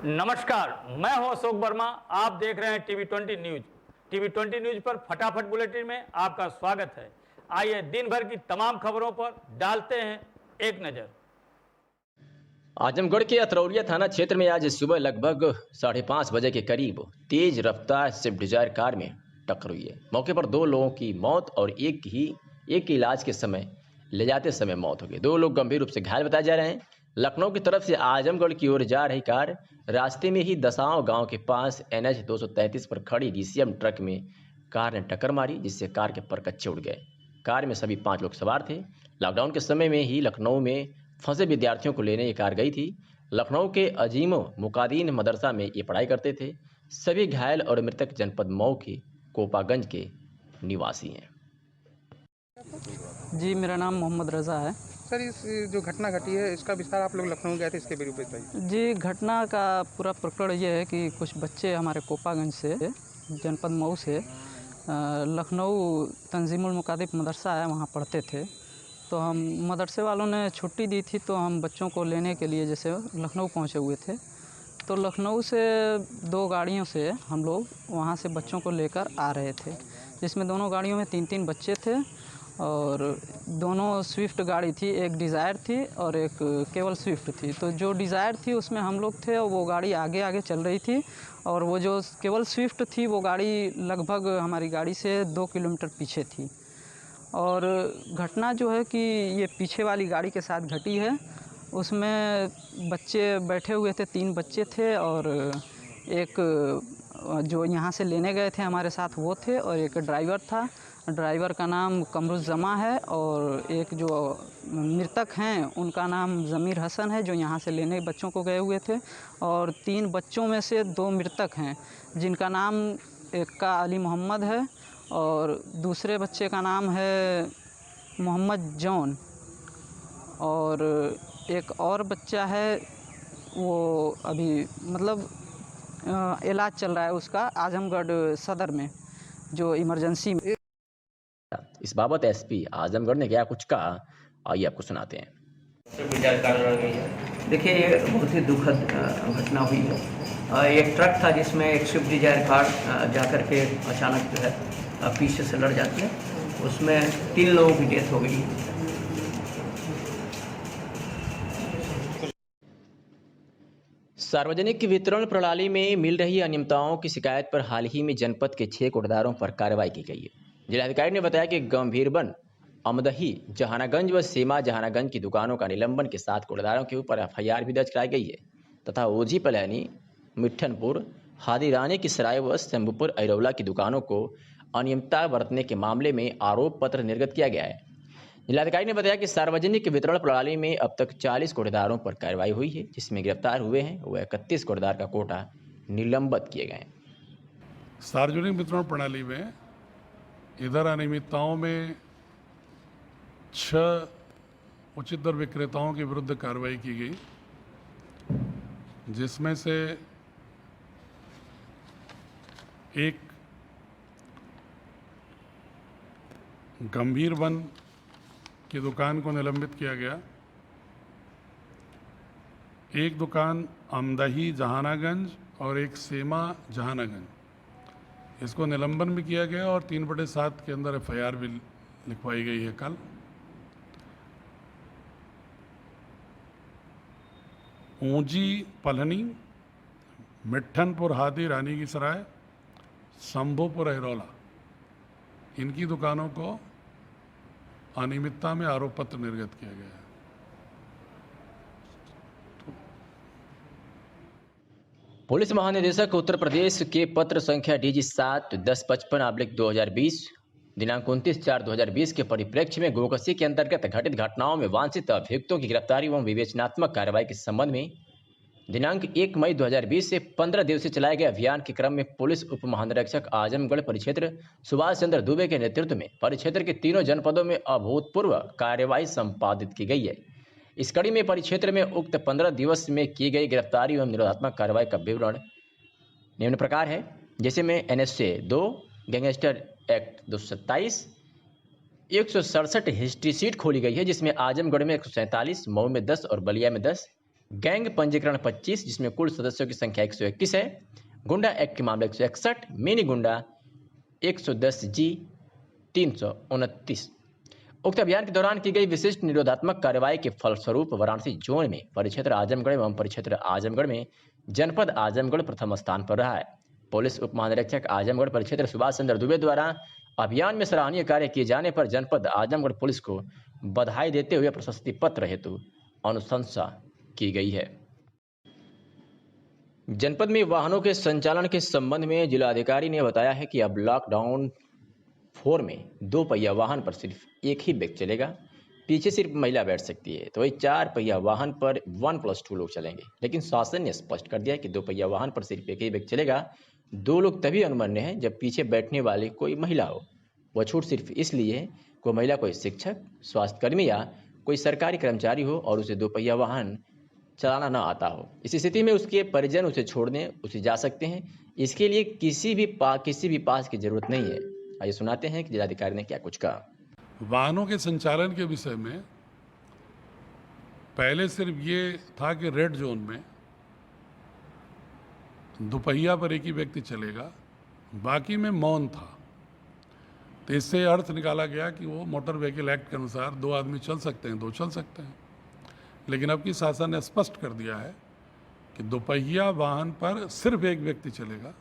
नमस्कार, मैं हूं अशोक वर्मा। आप देख रहे हैं टीवी 20 न्यूज। टीवी 20 न्यूज पर फटाफट बुलेटिन में आपका स्वागत है। आइए दिन भर की तमाम खबरों पर डालते हैं एक नजर। आजमगढ़ के अतरौलिया थाना क्षेत्र में आज सुबह लगभग 5:30 बजे के करीब तेज रफ्तार स्विफ्ट डिजायर कार में टक्कर हुई है। मौके पर 2 लोगों की मौत और एक की इलाज के समय ले जाते समय मौत हो गई। 2 लोग गंभीर रूप से घायल बताए जा रहे हैं। लखनऊ की तरफ से आजमगढ़ की ओर जा रही कार रास्ते में ही दसांव गांव के पास NH 233 पर खड़ी DCM ट्रक में कार ने टक्कर मारी, जिससे कार के परकच्चे उड़ गए। कार में सभी 5 लोग सवार थे। लॉकडाउन के समय में ही लखनऊ में फंसे विद्यार्थियों को लेने ये कार गई थी। लखनऊ के अजीमो मुकादीन मदरसा में ये पढ़ाई करते थे। सभी घायल और मृतक जनपद मऊ के कोपागंज के निवासी हैं। जी, मेरा नाम मोहम्मद रज़ा है। सर, इस जो घटना घटी है इसका विस्तार आप लोग लखनऊ गए थे, इसके बारे में बताइए। जी, घटना का पूरा प्रकरण ये है कि कुछ बच्चे हमारे कोपागंज से जनपद मऊ से लखनऊ तंजीमुल मुकादिब मदरसा है, वहाँ पढ़ते थे। तो हम मदरसे वालों ने छुट्टी दी थी, तो हम बच्चों को लेने के लिए जैसे लखनऊ पहुँचे हुए थे। तो लखनऊ से 2 गाड़ियों से हम लोग वहाँ से बच्चों को लेकर आ रहे थे, जिसमें दोनों गाड़ियों में 3-3 बच्चे थे और दोनों स्विफ्ट गाड़ी थी। एक डिज़ायर थी और एक केवल स्विफ्ट थी। तो जो डिज़ायर थी उसमें हम लोग थे और वो गाड़ी आगे आगे चल रही थी, और वो जो केवल स्विफ्ट थी वो गाड़ी लगभग हमारी गाड़ी से 2 किलोमीटर पीछे थी। और घटना जो है कि ये पीछे वाली गाड़ी के साथ घटी है। उसमें बच्चे बैठे हुए थे, 3 बच्चे थे और एक जो यहाँ से लेने गए थे हमारे साथ वो थे, और एक ड्राइवर था। ड्राइवर का नाम कमरुज़्ज़मा है, और एक जो मृतक हैं उनका नाम ज़मीर हसन है, जो यहाँ से लेने बच्चों को गए हुए थे। और 3 बच्चों में से 2 मृतक हैं, जिनका नाम एक का अली मोहम्मद है और दूसरे बच्चे का नाम है मोहम्मद जॉन, और एक और बच्चा है वो अभी मतलब इलाज चल रहा है उसका आजमगढ़ सदर में, जो इमरजेंसी में। इस बाबत SP आजमगढ़ ने क्या कुछ कहा, आइए आपको सुनाते हैं। देखिए, ये बहुत ही दुखद घटना हुई है। एक ट्रक था जिसमें एक स्विफ्ट डिजायर कार जाकर के अचानक जो है पीछे से लड़ जाती है। उसमें 3 लोगों की डेथ हो गई। सार्वजनिक वितरण प्रणाली में मिल रही अनियमितताओं की शिकायत पर हाल ही में जनपद के 6 कोटदारों पर कार्रवाई की गई है। जिलाधिकारी ने बताया कि गंभीरबन, अमदही, जहानागंज व सीमा जहानागंज की दुकानों का निलंबन के साथ कोटदारों के ऊपर FIR भी दर्ज कराई गई है तथा ओझी पलैनी, मिट्ठनपुर, हादीरानी की सराय व शंभुपुर ऐरौला की दुकानों को अनियमितता बरतने के मामले में आरोप पत्र निर्गत किया गया है। जिलाधिकारी ने बताया कि सार्वजनिक वितरण प्रणाली में अब तक 40 कोटेदारों पर कार्रवाई हुई है, जिसमें गिरफ्तार हुए हैं वह 31 कोटेदार का कोटा निलंबित किए गए हैं। सार्वजनिक वितरण प्रणाली में इधर अनियमितताओं में 6 उचित दर विक्रेताओं के विरुद्ध कार्रवाई की गई, जिसमें से एक गंभीरबन की दुकान को निलंबित किया गया, एक दुकान अमदही जहानागंज और एक सीमा जहानागंज, इसको निलंबन भी किया गया और 3/7 के अंदर FIR भी लिखवाई गई है। कल ऊंची पलहनी, मिट्ठनपुर हादी रानी की सराय, शंभुपुर ऐरौला, इनकी दुकानों को अनियमितता में आरोप पत्र निर्गत किया गया है। पुलिस महानिदेशक उत्तर प्रदेश के पत्र संख्या DG 7-1055/2020 दिनांक 29/4/2020 के परिप्रेक्ष्य में गोकसी के अंतर्गत घटित घटनाओं में वांछित अभियुक्तों की गिरफ्तारी एवं विवेचनात्मक कार्रवाई के संबंध में दिनांक 1 मई 2020 से 15 दिवसीय चलाए गए अभियान के क्रम में पुलिस उप महानिरीक्षक आजमगढ़ परिक्षेत्र सुभाष चंद्र दुबे के नेतृत्व में परिक्षेत्र के 3 जनपदों में अभूतपूर्व कार्रवाई संपादित की गई है। इस कड़ी में परिक्षेत्र में उक्त 15 दिवस में की गई गिरफ्तारी एवं निरोधात्मक कार्रवाई का विवरण निम्न प्रकार है, जैसे में NSA 2 gangster act 227 167 history seat खोली गई है, जिसमें आजमगढ़ में 147, मऊ में 10 और बलिया में 10, गैंग पंजीकरण 25, जिसमें कुल सदस्यों की संख्या 121 है। गुंडा एक्ट के मामले 161, मिनी गुंडा 110 जी 329। उक्त अभियान के दौरान की गई विशिष्ट निरोधात्मक कार्रवाई के फलस्वरूप वाराणसी जोन में परिक्षेत्र आजमगढ़ एवं परिक्षेत्र आजमगढ़ में जनपद आजमगढ़ प्रथम स्थान पर रहा है। पुलिस उप महानिरीक्षक आजमगढ़ परिक्षेत्र सुभाष चंद्र दुबे द्वारा अभियान में सराहनीय कार्य किए जाने पर जनपद आजमगढ़ पुलिस को बधाई देते हुए प्रशस्ति पत्र हेतु अनुशंसा की गई है। जनपद में वाहनों के संचालन के संबंध में जिलाधिकारी ने बताया है कि अब लॉकडाउन 4 में 2 पहिया वाहन पर सिर्फ एक ही व्यक्ति चलेगा, पीछे सिर्फ महिला बैठ सकती है। तो वही 4 पहिया वाहन पर 1+2 लोग चलेंगे। लेकिन शासन ने स्पष्ट कर दिया है कि 2 पहिया वाहन पर सिर्फ एक ही व्यक्ति चलेगा। 2 लोग तभी अनुमन्य है जब पीछे बैठने वाली कोई महिला हो। वह छूट सिर्फ इसलिए है कोई महिला कोई शिक्षक, स्वास्थ्यकर्मी या कोई सरकारी कर्मचारी हो और उसे 2 पहिया वाहन चलाना न आता हो। इस स्थिति में उसके परिजन उसे छोड़ने उसे जा सकते हैं। इसके लिए किसी भी पास की जरूरत नहीं है। आइए सुनाते हैं कि जिलाधिकारी ने क्या कुछ कहा। वाहनों के संचालन के विषय में पहले सिर्फ ये था कि रेड जोन में 2 पहिया पर एक ही व्यक्ति चलेगा, बाकी में मौन था। तो इससे अर्थ निकाला गया कि वो मोटर व्हीकल एक्ट के अनुसार 2 आदमी चल सकते हैं, 2 चल सकते हैं। लेकिन अब की शासन ने स्पष्ट कर दिया है कि 2 पहिया वाहन पर सिर्फ एक व्यक्ति चलेगा।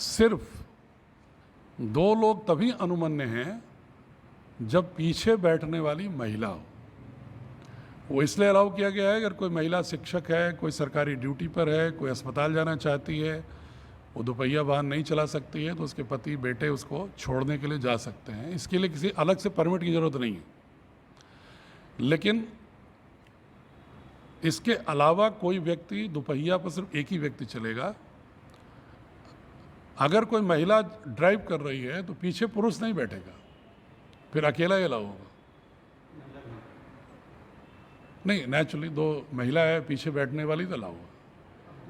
सिर्फ 2 लोग तभी अनुमन्य हैं जब पीछे बैठने वाली महिला हो। वो इसलिए अलाउ किया गया है अगर कोई महिला शिक्षक है, कोई सरकारी ड्यूटी पर है, कोई अस्पताल जाना चाहती है, वो 2 पहिया वाहन नहीं चला सकती है, तो उसके पति बेटे उसको छोड़ने के लिए जा सकते हैं। इसके लिए किसी अलग से परमिट की ज़रूरत नहीं है। लेकिन इसके अलावा कोई व्यक्ति 2 पहिया पर सिर्फ एक ही व्यक्ति चलेगा। अगर कोई महिला ड्राइव कर रही है तो पीछे पुरुष नहीं बैठेगा, फिर अकेला ही अलाउ होगा। नहीं, नेचुरली 2 महिला है, पीछे बैठने वाली तो अलाउ होगा।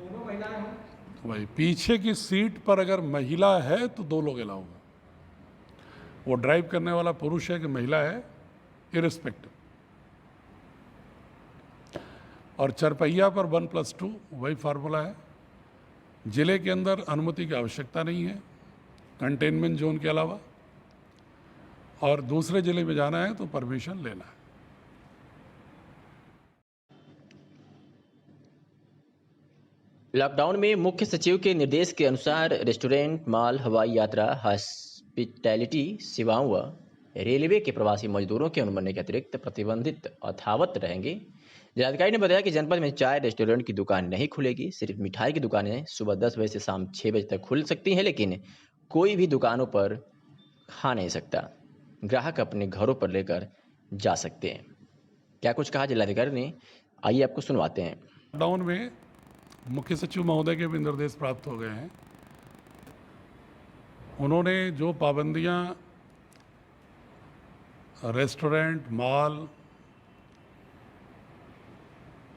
दोनों महिलाएं हो भाई, पीछे की सीट पर अगर महिला है तो 2 लोग अलाउ होगा। वो ड्राइव करने वाला पुरुष है कि महिला है, इरिस्पेक्टिव। और 4 पहिया पर 1+2 वही फार्मूला है। जिले के अंदर अनुमति की आवश्यकता नहीं है कंटेनमेंट जोन के अलावा, और दूसरे जिले में जाना है तो परमिशन लेना है। लॉकडाउन में मुख्य सचिव के निर्देश के अनुसार रेस्टोरेंट, मॉल, हवाई यात्रा, हॉस्पिटैलिटी सेवाओं व रेलवे के प्रवासी मजदूरों के अनुमन्य के अतिरिक्त प्रतिबंधित यथावत रहेंगे। जिलाधिकारी ने बताया कि जनपद में चाय रेस्टोरेंट की दुकान नहीं खुलेगी। सिर्फ मिठाई की दुकानें सुबह 10 बजे से शाम 6 बजे तक खुल सकती हैं, लेकिन कोई भी दुकानों पर खा नहीं सकता। ग्राहक अपने घरों पर लेकर जा सकते हैं। क्या कुछ कहा जिलाधिकारी ने, आइए आपको सुनवाते हैं। लॉकडाउन में मुख्य सचिव महोदय के भी निर्देश प्राप्त हो गए हैं। उन्होंने जो पाबंदियां रेस्टोरेंट, मॉल,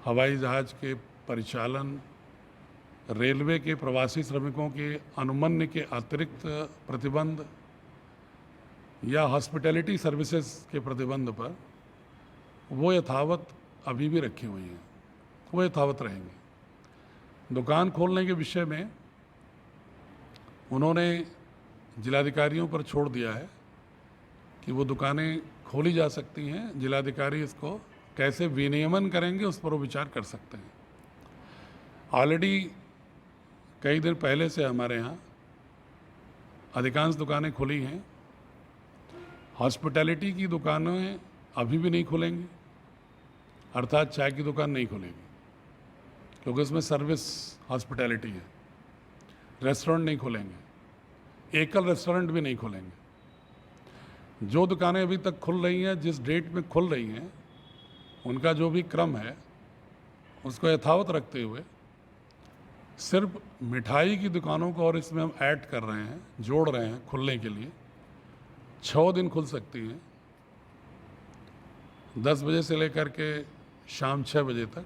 हवाई जहाज के परिचालन, रेलवे के प्रवासी श्रमिकों के अनुमन्य के अतिरिक्त प्रतिबंध या हॉस्पिटैलिटी सर्विसेज के प्रतिबंध पर, वो यथावत अभी भी रखी हुई हैं, वो यथावत रहेंगे। दुकान खोलने के विषय में उन्होंने जिलाधिकारियों पर छोड़ दिया है कि वो दुकानें खोली जा सकती हैं। जिलाधिकारी इसको कैसे विनियमन करेंगे उस पर वो विचार कर सकते हैं। ऑलरेडी कई दिन पहले से हमारे यहाँ अधिकांश दुकानें खुली हैं। हॉस्पिटैलिटी की दुकानें अभी भी नहीं खुलेंगी, अर्थात चाय की दुकान नहीं खुलेगी क्योंकि उसमें सर्विस हॉस्पिटैलिटी है। रेस्टोरेंट नहीं खुलेंगे, एकल रेस्टोरेंट भी नहीं खुलेंगे। जो दुकानें अभी तक खुल रही हैं, जिस डेट में खुल रही हैं, उनका जो भी क्रम है उसको यथावत रखते हुए सिर्फ मिठाई की दुकानों को और इसमें हम ऐड कर रहे हैं, जोड़ रहे हैं खुलने के लिए। 6 दिन खुल सकती हैं, 10 बजे से लेकर के शाम 6 बजे तक।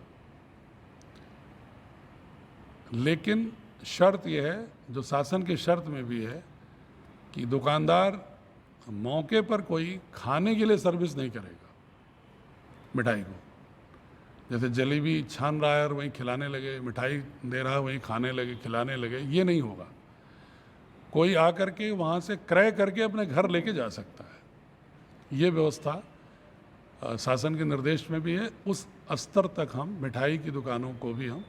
लेकिन शर्त यह है, जो शासन के शर्त में भी है, कि दुकानदार मौके पर कोई खाने के लिए सर्विस नहीं करेगा मिठाई को। जैसे जलेबी छान रहा है और वहीं खिलाने लगे, मिठाई दे रहा है वहीं खाने लगे, खिलाने लगे, ये नहीं होगा। कोई आकर के वहाँ से क्रय करके अपने घर लेके जा सकता है। ये व्यवस्था शासन के निर्देश में भी है। उस स्तर तक हम मिठाई की दुकानों को भी हम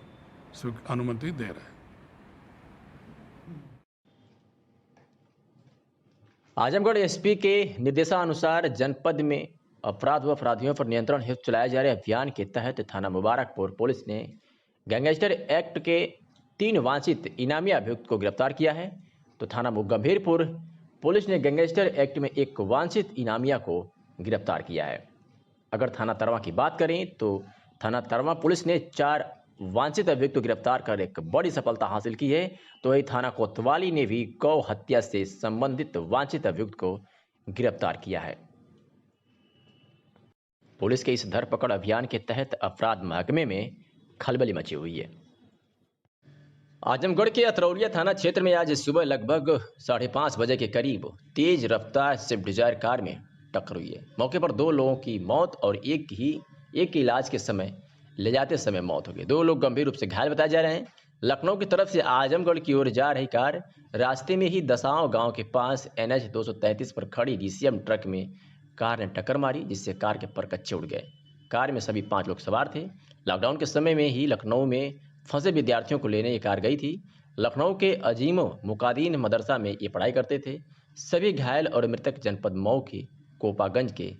अनुमति दे रहे हैं। आजमगढ़ एसपी के निर्देशानुसार जनपद में अपराध व अपराधियों पर नियंत्रण हेतु चलाए जा रहे अभियान के तहत थाना मुबारकपुर पुलिस ने गैंगस्टर एक्ट के 3 वांछित इनामी अभियुक्त को गिरफ्तार किया है। तो थाना गंभीरपुर पुलिस ने गैंगस्टर एक्ट में एक वांछित इनामिया को गिरफ्तार किया है। अगर थाना तरवा की बात करें तो थाना तरवा पुलिस ने 4 वांछित अभियुक्त को गिरफ्तार कर एक बड़ी सफलता हासिल की है। तो वही थाना कोतवाली ने भी गौ हत्या से संबंधित वांछित अभियुक्त को गिरफ्तार किया है। पुलिस के इस धरपकड़ अभियान के तहत अपराध महकमे में खलबली मची हुई है। आजमगढ़ के अतरौलिया थाना क्षेत्र में आज सुबह लगभग 5:30 बजे के करीब तेज रफ्तार स्विफ्ट डिजायर कार में टक्कर हुई है। मौके पर 2 लोगों की मौत और एक की इलाज के समय ले जाते समय मौत हो गई। 2 लोग गंभीर रूप से घायल बताए जा रहे हैं। लखनऊ की तरफ से आजमगढ़ की ओर जा रही कार रास्ते में ही दसांव गांव के पास NH 233 पर खड़ी DCM ट्रक में कार ने टक्कर मारी, जिससे कार के परकच्चे उड़ गए। कार में सभी 5 लोग सवार थे। लॉकडाउन के समय में ही लखनऊ में फंसे विद्यार्थियों को लेने ये कार गई थी। लखनऊ के अजीमो मुकादीन मदरसा में ये पढ़ाई करते थे। सभी घायल और मृतक जनपद मऊ के कोपागंज के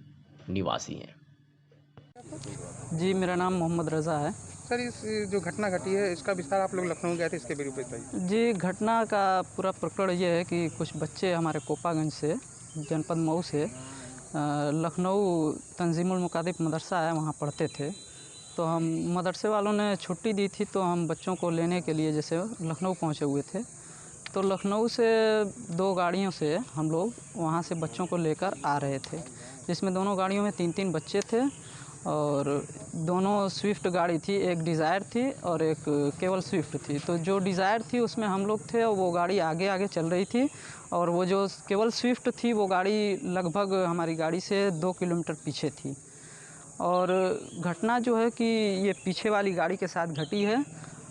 निवासी हैं। जी, मेरा नाम मोहम्मद रज़ा है। सर, इस जो घटना घटी है इसका विस्तार आप लोग लखनऊ गए थे, इसके बारे में बताइए। जी, घटना का पूरा प्रकरण ये है कि कुछ बच्चे हमारे कोपागंज से जनपद मऊ से लखनऊ तंजीमुल मुकादिब मदरसा है, वहाँ पढ़ते थे। तो हम मदरसे वालों ने छुट्टी दी थी, तो हम बच्चों को लेने के लिए जैसे लखनऊ पहुँचे हुए थे। तो लखनऊ से 2 गाड़ियों से हम लोग वहाँ से बच्चों को लेकर आ रहे थे, जिसमें दोनों गाड़ियों में 3-3 बच्चे थे और दोनों स्विफ्ट गाड़ी थी, एक डिज़ायर थी और एक केवल स्विफ्ट थी। तो जो डिज़ायर थी उसमें हम लोग थे और वो गाड़ी आगे आगे चल रही थी, और वो जो केवल स्विफ्ट थी वो गाड़ी लगभग हमारी गाड़ी से 2 किलोमीटर पीछे थी। और घटना जो है कि ये पीछे वाली गाड़ी के साथ घटी है।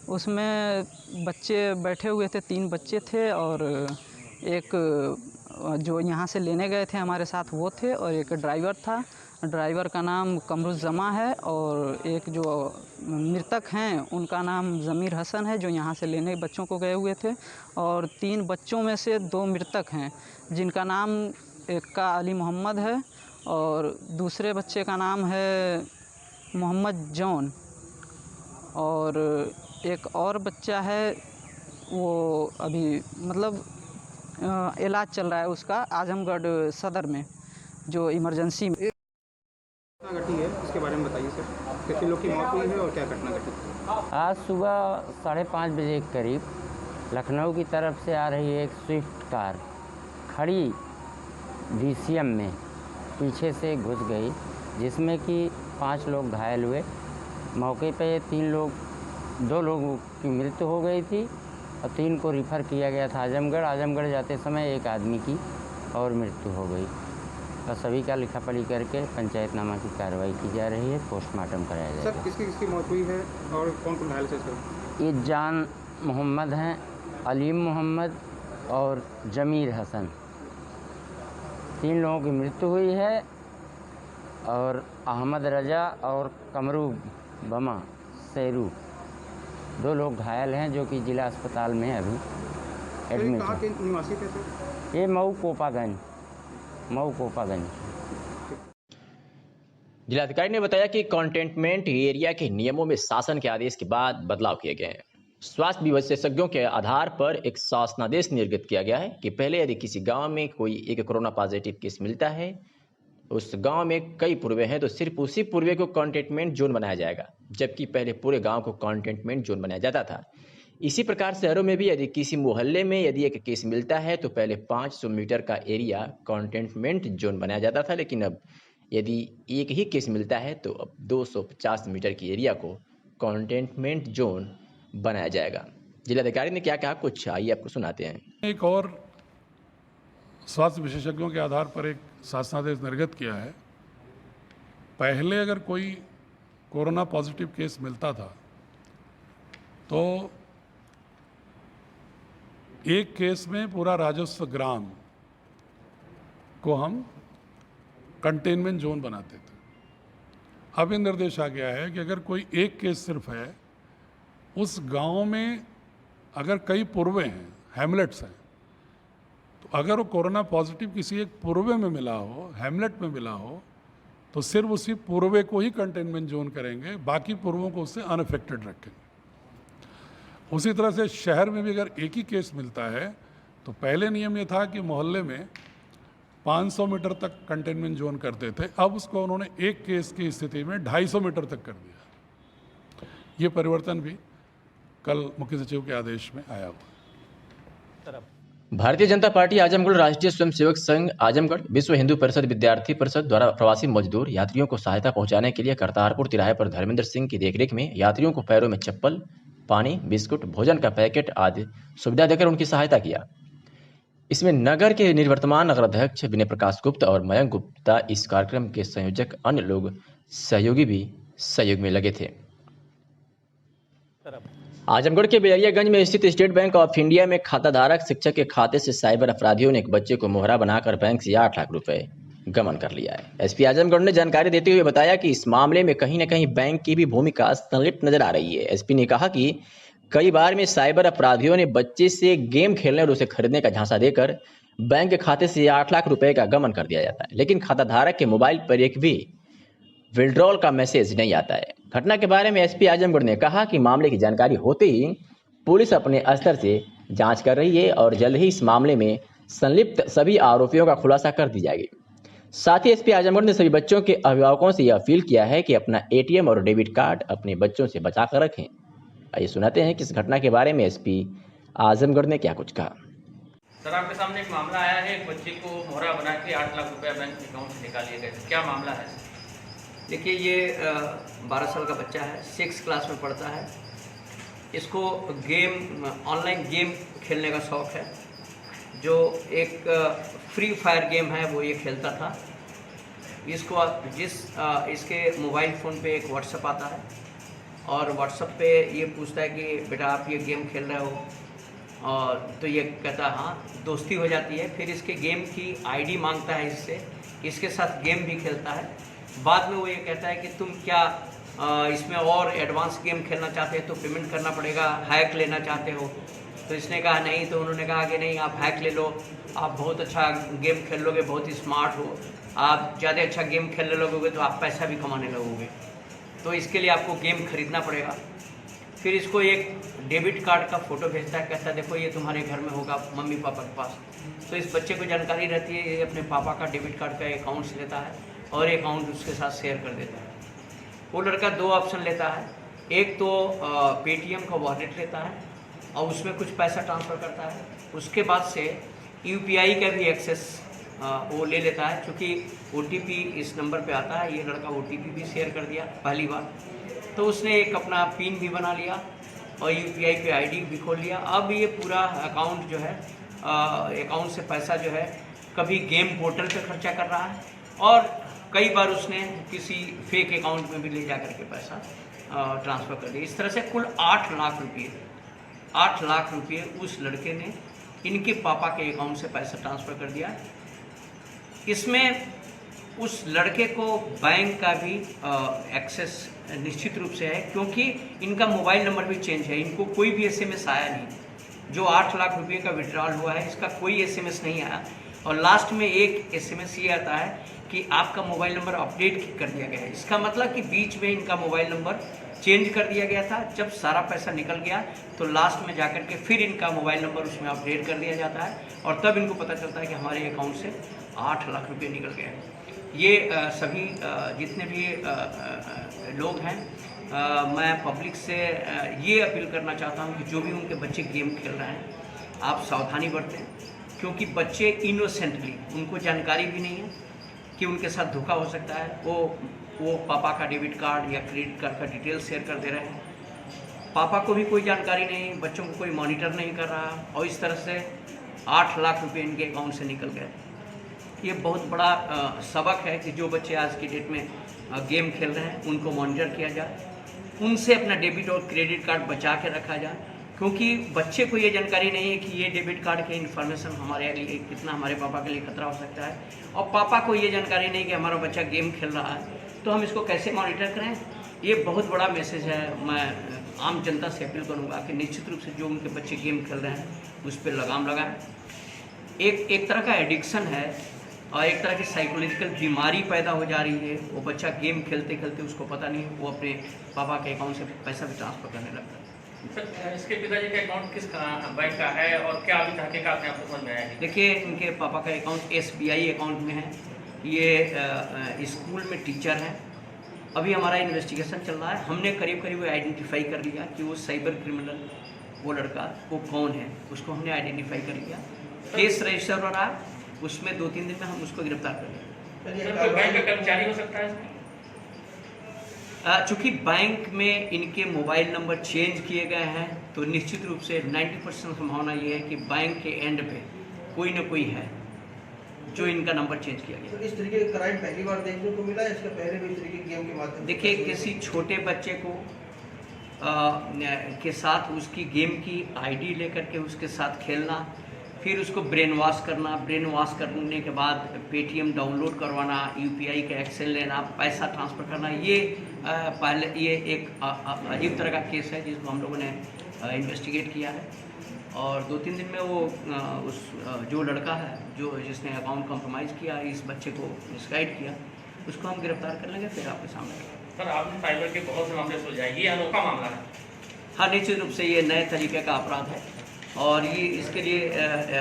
उसमें बच्चे बैठे हुए थे, 3 बच्चे थे और एक जो यहाँ से लेने गए थे हमारे साथ वो थे, और एक ड्राइवर था। ड्राइवर का नाम कमरुज़्ज़मा है और एक जो मृतक हैं उनका नाम ज़मीर हसन है, जो यहाँ से लेने बच्चों को गए हुए थे। और 3 बच्चों में से 2 मृतक हैं, जिनका नाम एक का अली मोहम्मद है और दूसरे बच्चे का नाम है मोहम्मद जॉन, और एक और बच्चा है वो अभी मतलब इलाज चल रहा है उसका आजमगढ़ सदर में, जो इमरजेंसी में। घटना घटी है इसके बारे में बताइए सर, कितने लोग की मौत हुई है और क्या घटना घटी? आज सुबह 5:30 बजे के करीब लखनऊ की तरफ से आ रही एक स्विफ्ट कार खड़ी DCM में पीछे से घुस गई, जिसमें कि 5 लोग घायल हुए। मौके पे 2 लोगों की मृत्यु हो गई थी और 3 को रिफ़र किया गया था आजमगढ़ जाते समय एक आदमी की और मृत्यु हो गई। और सभी का लिखा-पढ़ी करके पंचायतनामा की कार्रवाई की जा रही है, पोस्टमार्टम कराया जाएगा। सर, किसकी मौत हुई है और कौन घायल है सर? ये जान मोहम्मद हैं, अलीम मोहम्मद और ज़मीर हसन, 3 लोगों की मृत्यु हुई है। और अहमद रजा और कमरू बमा शेरू 2 लोग घायल हैं, जो कि जिला अस्पताल में अभी एडमिट कहाँ हैं। के निवासी थे सर? ये मऊ कोपागंज। जिलाधिकारी ने बताया कि कंटेनमेंट एरिया के नियमों में शासन के आदेश के बाद बदलाव किए गए हैं। स्वास्थ्य विशेषज्ञों के आधार पर एक शासनादेश निर्गत किया गया है कि पहले यदि किसी गांव में कोई एक कोरोना पॉजिटिव केस मिलता है, उस गांव में कई पूर्वे हैं, तो सिर्फ उसी पूर्वे को कंटेनमेंट जोन बनाया जाएगा, जबकि पहले पूरे गांव को कंटेनमेंट जोन बनाया जाता था। इसी प्रकार शहरों में भी यदि किसी मोहल्ले में यदि एक केस मिलता है तो पहले 500 मीटर का एरिया कंटेनमेंट जोन बनाया जाता था, लेकिन अब यदि एक ही केस मिलता है तो अब 250 मीटर की एरिया को कंटेनमेंट जोन बनाया जाएगा। जिलाधिकारी ने क्या कहा, कुछ आइए आपको सुनाते हैं। एक और स्वास्थ्य विशेषज्ञों के आधार पर एक शासनादेश निर्गत किया है। पहले अगर कोई कोरोना पॉजिटिव केस मिलता था तो एक केस में पूरा राजस्व ग्राम को हम कंटेनमेंट जोन बनाते थे। अब ये निर्देश आ गया है कि अगर कोई एक केस सिर्फ है, उस गांव में अगर कई पूर्वे हैं, हैमलेट्स हैं, तो अगर वो कोरोना पॉजिटिव किसी एक पूर्वे में मिला हो, हैमलेट में मिला हो, तो सिर्फ उसी पूर्वे को ही कंटेनमेंट जोन करेंगे, बाकी पूर्वों को उससे अनअफेक्टेड रखेंगे। उसी तरह से शहर में भी अगर एक ही केस मिलता है तो पहले नियम ये था कि मोहल्ले में 500 मीटर तक कंटेनमेंट जोन करते थे, अब उसको उन्होंने एक केस की स्थिति में 250 मीटर तक कर दिया। ये परिवर्तन भी कल मुख्य सचिव के आदेश में आया हुआ। भारतीय जनता पार्टी आजमगढ़, राष्ट्रीय स्वयंसेवक संघ आजमगढ़, विश्व हिंदू परिषद, विद्यार्थी परिषद द्वारा प्रवासी मजदूर यात्रियों को सहायता पहुंचाने के लिए करतारपुर तिराहे पर धर्मेंद्र सिंह की देखरेख में यात्रियों को पैरों में चप्पल, पानी, बिस्कुट, भोजन का पैकेट आदि सुविधा देकर उनकी सहायता किया। इसमें नगर के निवर्तमान नगराध्यक्ष विनय प्रकाश गुप्ता और मयंक गुप्ता, इस कार्यक्रम के संयोजक, अन्य लोग सहयोगी भी सहयोग में लगे थे। आजमगढ़ के बेरियागंज में स्थित स्टेट बैंक ऑफ इंडिया में खाताधारक शिक्षक के खाते से साइबर अपराधियों ने एक बच्चे को मोहरा बनाकर बैंक से 8 लाख रुपए गबन कर लिया है। एसपी आजमगढ़ ने जानकारी देते हुए बताया कि इस मामले में कहीं न कहीं बैंक की भी भूमिका संलिप्त नजर आ रही है। एसपी ने कहा कि कई बार में साइबर अपराधियों ने बच्चे से गेम खेलने और उसे खरीदने का झांसा देकर बैंक के खाते से 8 लाख रुपए का गबन कर दिया जाता है, लेकिन खाताधारक के मोबाइल पर एक भी विड्रॉल का मैसेज नहीं आता है। घटना के बारे में एसपी आजमगढ़ ने कहा कि मामले की जानकारी होते ही पुलिस अपने स्तर से जांच कर रही है और जल्द ही इस मामले में संलिप्त सभी आरोपियों का खुलासा कर दी जाएगी। साथ ही एसपी आजमगढ़ ने सभी बच्चों के अभिभावकों से यह अपील किया है कि अपना एटीएम और डेबिट कार्ड अपने बच्चों से बचा कर रखें। आइए सुनाते हैं कि इस घटना के बारे में एसपी आजमगढ़ ने क्या कुछ कहा। सर, आपके सामने एक मामला आया है, एक बच्चे को मोहरा बना के 8 लाख रुपया बैंक अकाउंट से निकाल लिए गए। क्या मामला है? देखिए, ये 12 साल का बच्चा है, 6 क्लास में पढ़ता है। इसको ऑनलाइन गेम खेलने का शौक़ है। जो एक फ्री फायर गेम है वो ये खेलता था। इसको इसके मोबाइल फ़ोन पे एक व्हाट्सएप आता है और व्हाट्सएप पे ये पूछता है कि बेटा आप ये गेम खेल रहे हो, और तो ये कहता है हाँ, दोस्ती हो जाती है। फिर इसके गेम की आईडी मांगता है इससे, इसके साथ गेम भी खेलता है। बाद में वो ये कहता है कि तुम क्या इसमें और एडवांस गेम खेलना चाहते हो तो पेमेंट करना पड़ेगा, हैक लेना चाहते हो? तो इसने कहा नहीं। तो उन्होंने कहा कि नहीं, आप हैक ले लो, आप बहुत अच्छा गेम खेल लोगे, बहुत ही स्मार्ट हो, आप ज़्यादा अच्छा गेम खेलने लगोगे तो आप पैसा भी कमाने लगोगे, तो इसके लिए आपको गेम खरीदना पड़ेगा। फिर इसको एक डेबिट कार्ड का फ़ोटो भेजता है, कहता है देखो ये तुम्हारे घर में होगा, मम्मी पापा के पास। तो इस बच्चे को जानकारी रहती है, ये अपने पापा का डेबिट कार्ड का अकाउंट लेता है और अकाउंट उसके साथ शेयर कर देता है। वो लड़का 2 ऑप्शन लेता है, एक तो पेटीएम का वॉलेट लेता है और उसमें कुछ पैसा ट्रांसफ़र करता है। उसके बाद से यूपीआई का भी एक्सेस वो ले लेता है, क्योंकि ओटीपी इस नंबर पे आता है। ये लड़का ओटीपी भी शेयर कर दिया पहली बार, तो उसने एक अपना पिन भी बना लिया और यूपीआई पे आईडी भी खोल लिया। अब ये पूरा अकाउंट जो है, अकाउंट से पैसा जो है कभी गेम पोर्टल पे खर्चा कर रहा है और कई बार उसने किसी फेक अकाउंट में भी ले जा करके पैसा ट्रांसफ़र कर दिया। इस तरह से कुल 8 लाख रुपये उस लड़के ने इनके पापा के अकाउंट से पैसा ट्रांसफ़र कर दिया। इसमें उस लड़के को बैंक का भी एक्सेस निश्चित रूप से है, क्योंकि इनका मोबाइल नंबर भी चेंज है। इनको कोई भी एसएमएस आया नहीं। जो 8 लाख रुपये का विड्रॉल हुआ है, इसका कोई एसएमएस नहीं आया। और लास्ट में एक एसएमएस ये आता है कि आपका मोबाइल नंबर अपडेट कर दिया गया है। इसका मतलब कि बीच में इनका मोबाइल नंबर चेंज कर दिया गया था। जब सारा पैसा निकल गया तो लास्ट में जाकर के फिर इनका मोबाइल नंबर उसमें अपडेट कर दिया जाता है और तब इनको पता चलता है कि हमारे अकाउंट से 8 लाख रुपये निकल गए हैं। ये सभी जितने भी लोग हैं, मैं पब्लिक से ये अपील करना चाहता हूँ कि जो भी उनके बच्चे गेम खेल रहे हैं, आप सावधानी बरतें, क्योंकि बच्चे इनोसेंटली, उनको जानकारी भी नहीं है कि उनके साथ धोखा हो सकता है। वो पापा का डेबिट कार्ड या क्रेडिट कार्ड का डिटेल शेयर कर दे रहे हैं। पापा को भी कोई जानकारी नहीं, बच्चों को कोई मॉनिटर नहीं कर रहा, और इस तरह से 8 लाख रुपये इनके अकाउंट से निकल गए। ये बहुत बड़ा सबक है कि जो बच्चे आज की डेट में गेम खेल रहे हैं उनको मॉनिटर किया जाए, उनसे अपना डेबिट और क्रेडिट कार्ड बचा के रखा जाए, क्योंकि बच्चे को ये जानकारी नहीं है कि ये डेबिट कार्ड के इन्फॉर्मेशन हमारे लिए कितना हमारे पापा के लिए खतरा हो सकता है, और पापा को ये जानकारी नहीं कि हमारा बच्चा गेम खेल रहा है, तो हम इसको कैसे मॉनिटर करें। ये बहुत बड़ा मैसेज है। मैं आम जनता से अपील करूँगा कि निश्चित रूप से जो उनके बच्चे गेम खेल रहे हैं उस पर लगाम लगाएं। एक तरह का एडिक्शन है और एक तरह की साइकोलॉजिकल बीमारी पैदा हो जा रही है। वो बच्चा गेम खेलते खेलते उसको पता नहीं, वो अपने पापा के अकाउंट से पैसा भी ट्रांसफ़र करने लगता है। सर, इसके पिताजी का अकाउंट किस बैंक का है और क्या अभी तहकीकात में आपको समझ में आया है? देखिए, इनके पापा का अकाउंट SBI अकाउंट में है। ये स्कूल में टीचर हैं। अभी हमारा इन्वेस्टिगेशन चल रहा है। हमने करीब करीब आइडेंटिफाई कर लिया कि वो साइबर क्रिमिनल, वो लड़का वो कौन है, उसको हमने आइडेंटिफाई कर लिया। केस रजिस्टर हो रहा है, उसमें 2-3 दिन में हम उसको गिरफ्तार कर लेंगे। सर, कोई बैंक का कर्मचारी हो सकता है इसमें? चूँकि बैंक में इनके मोबाइल नंबर चेंज किए गए हैं, तो निश्चित रूप से 90% संभावना ये है कि बैंक के एंड पे कोई ना कोई है जो इनका नंबर चेंज किया गया। तो इस तरीके का क्राइम पहली बार देखने को मिला है? इसके पहले भी इस तरीके के गेम के माध्यम से? देखिए, किसी छोटे बच्चे को के साथ उसकी गेम की आईडी लेकर के उसके साथ खेलना, फिर उसको ब्रेन वॉश करना, ब्रेन वॉश करने के बाद पेटीएम डाउनलोड करवाना, UPI का एक्सेल लेना, पैसा ट्रांसफ़र करना, ये पहले ये एक अजीब तरह का केस है जिसको हम लोगों ने इन्वेस्टिगेट किया है। और 2-3 दिन में वो उस जो लड़का है जिसने अकाउंट कॉम्प्रोमाइज़ किया, इस बच्चे को मिसगाइड किया, उसको हम गिरफ्तार कर लेंगे, फिर आपके सामने। सर, आपने साइबर के बहुत से मामले सुलझाए, ये अनोखा मामला है। हाँ, निश्चित रूप से ये नए तरीके का अपराध है और ये इसके लिए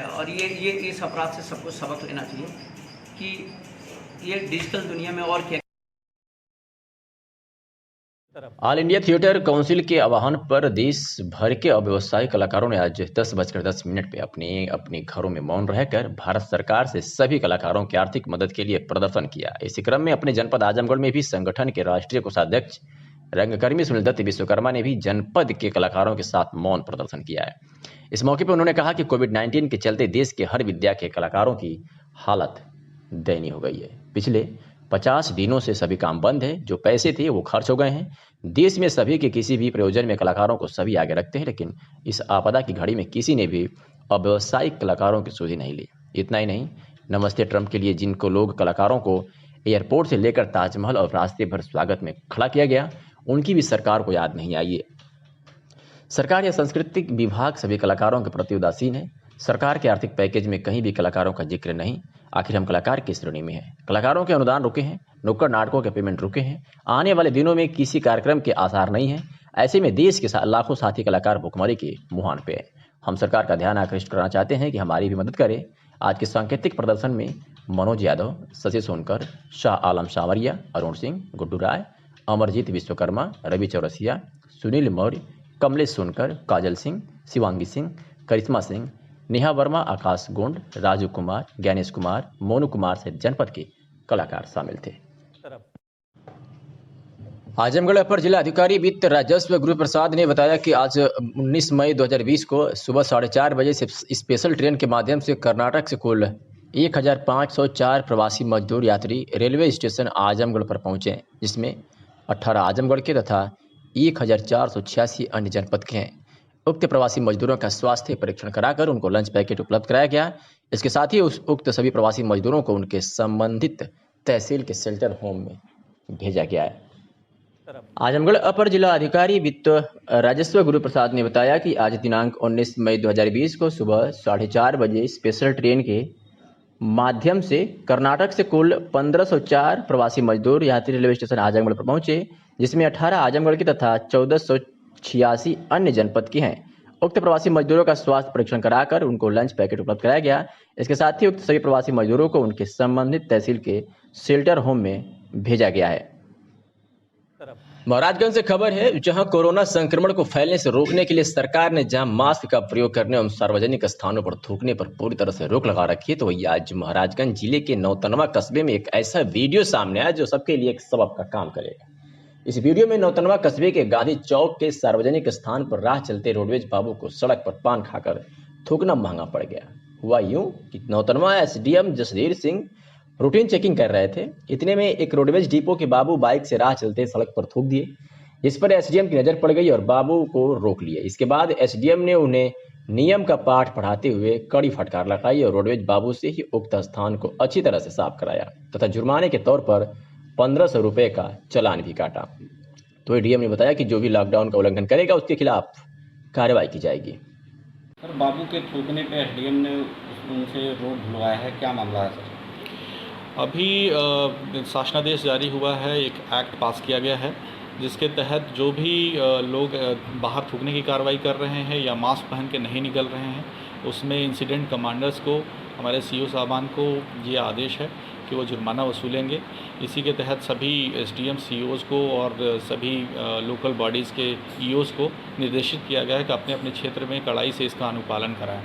और ये इस अपराध से सबको सबक लेना चाहिए कि ये डिजिटल दुनिया में और क्या। ऑल इंडिया थिएटर काउंसिल के आह्वान पर देश भर के अव्यवसायी कलाकारों ने आज 10:10 पे अपने घरों में मौन रहकर भारत सरकार से सभी कलाकारों की आर्थिक मदद के लिए प्रदर्शन किया। इसी क्रम में अपने जनपद आजमगढ़ में भी संगठन के राष्ट्रीय कोषाध्यक्ष रंगकर्मी सुनील दत्त विश्वकर्मा ने भी जनपद के कलाकारों के साथ मौन प्रदर्शन किया है। इस मौके पर उन्होंने कहा कि कोविड-19 के चलते देश के हर विद्या के कलाकारों की हालत दयनीय हो गई है। पिछले 50 दिनों से सभी काम बंद है, जो पैसे थे वो खर्च हो गए हैं। देश में सभी के किसी भी प्रयोजन में कलाकारों को सभी आगे रखते हैं, लेकिन इस आपदा की घड़ी में किसी ने भी अव्यवसायिक कलाकारों की सुधि नहीं ली। इतना ही नहीं, नमस्ते ट्रंप के लिए जिनको लोग कलाकारों को एयरपोर्ट से लेकर ताजमहल और रास्ते भर स्वागत में खड़ा किया गया, उनकी भी सरकार को याद नहीं आई है। सरकार या सांस्कृतिक विभाग सभी कलाकारों के प्रति उदासीन है। सरकार के आर्थिक पैकेज में कहीं भी कलाकारों का जिक्र नहीं। आखिर हम कलाकार किस श्रेणी में हैं? कलाकारों के अनुदान रुके हैं, नुक्कड़ नाटकों के पेमेंट रुके हैं, आने वाले दिनों में किसी कार्यक्रम के आसार नहीं है। ऐसे में देश के लाखों साथी कलाकार भुखमरी के मुहान पे हैं। हम सरकार का ध्यान आकृष्ट करना चाहते हैं कि हमारी भी मदद करे। आज के सांकेतिक प्रदर्शन में मनोज यादव, शशि सोनकर, शाह आलम सांवरिया, अरुण सिंह, गुड्डू राय, अमरजीत विश्वकर्मा, रवि चौरसिया, सुनील मौर्य, कमलेश सोनकर, काजल सिंह, शिवांगी सिंह, करिश्मा सिंह, नेहा वर्मा, आकाश गोंड, राजू कुमार, ज्ञानेश कुमार, मोनू कुमार सहित जनपद के कलाकार शामिल थे। आजमगढ़ अपर जिला अधिकारी वित्त राजस्व गुरु प्रसाद ने बताया कि आज 19 मई 2020 को सुबह 4:30 बजे से स्पेशल ट्रेन के माध्यम से कर्नाटक से कुल 1504 प्रवासी मजदूर यात्री रेलवे स्टेशन आजमगढ़ पर पहुंचे, जिसमें 18 आजमगढ़ के तथा 1486 अन्य जनपद के हैं। उक्त प्रवासी मजदूरों का स्वास्थ्य परीक्षण कराकर उनको लंच पैकेट उपलब्ध कराया गया। इसके साथ ही उक्त सभी प्रवासी मजदूरों को उनके संबंधित तहसील के शेल्टर होम में भेजा गया है। आजमगढ़ अपर जिला अधिकारी वित्त राजस्व गुरु प्रसाद ने बताया कि आज दिनांक 19 मई 2020 को सुबह 4:30 बजे स्पेशल ट्रेन के माध्यम से कर्नाटक से कुल 1504 प्रवासी मजदूर यात्री रेलवे स्टेशन आजमगढ़ पर पहुंचे, जिसमें 18 आजमगढ़ के तथा 1486 अन्य जनपद के हैं। उक्त प्रवासी मजदूरों का स्वास्थ्य परीक्षण कराकर उनको लंच पैकेट उपलब्ध कराया गया। इसके साथ ही उक्त सभी प्रवासी मजदूरों को उनके संबंधित तहसील के शेल्टर होम में भेजा गया है। महाराजगंज से खबर है, जहां कोरोना संक्रमण को फैलने से रोकने के लिए सरकार ने जहां मास्क का प्रयोग करने एवं सार्वजनिक स्थानों पर थूकने पर पूरी तरह से रोक लगा रखी है, तो वही आज महाराजगंज जिले के नौतनवा कस्बे में एक ऐसा वीडियो सामने आया जो सबके लिए एक सबक का काम करेगा। इस वीडियो में नौतनवा कस्बे के गांधी चौक के सार्वजनिक स्थान पर राह चलते रोडवेज बाबू को सड़क पर पान खाकर थूकना महंगा पड़ गया। हुआ यूं कि Nautanwa SDM Jasveer Singh routine checking कर रहे थे। इतने में एक रोडवेज डिपो के बाबू बाइक से राह चलते सड़क पर थूक दिए। इस पर एसडीएम की नज़र पड़ गई और बाबू को रोक लिए। इसके बाद एसडीएम ने उन्हें नियम का पाठ पढ़ाते हुए कड़ी फटकार लगाई और रोडवेज बाबू से ही उक्त स्थान को अच्छी तरह से साफ कराया तथा जुर्माने के तौर पर 1500 रुपये का चालान भी काटा। तो एडीएम ने बताया कि जो भी लॉकडाउन का उल्लंघन करेगा उसके खिलाफ कार्रवाई की जाएगी। सर, बाबू के थूकने पे एसडीएम ने उनसे रोड बुलवाया है, क्या मामला है सर? अभी शासनादेश जारी हुआ है, एक एक्ट पास किया गया है जिसके तहत जो भी लोग बाहर थूकने की कार्रवाई कर रहे हैं या मास्क पहन के नहीं निकल रहे हैं, उसमें इंसिडेंट कमांडर्स को, हमारे सीओ साहबान को ये आदेश है कि वो जुर्माना वसूलेंगे। इसी के तहत सभी एसडीएम सीओज़ को और सभी लोकल बॉडीज़ के ईओज़ को निर्देशित किया गया है कि अपने अपने क्षेत्र में कड़ाई से इसका अनुपालन कराएं।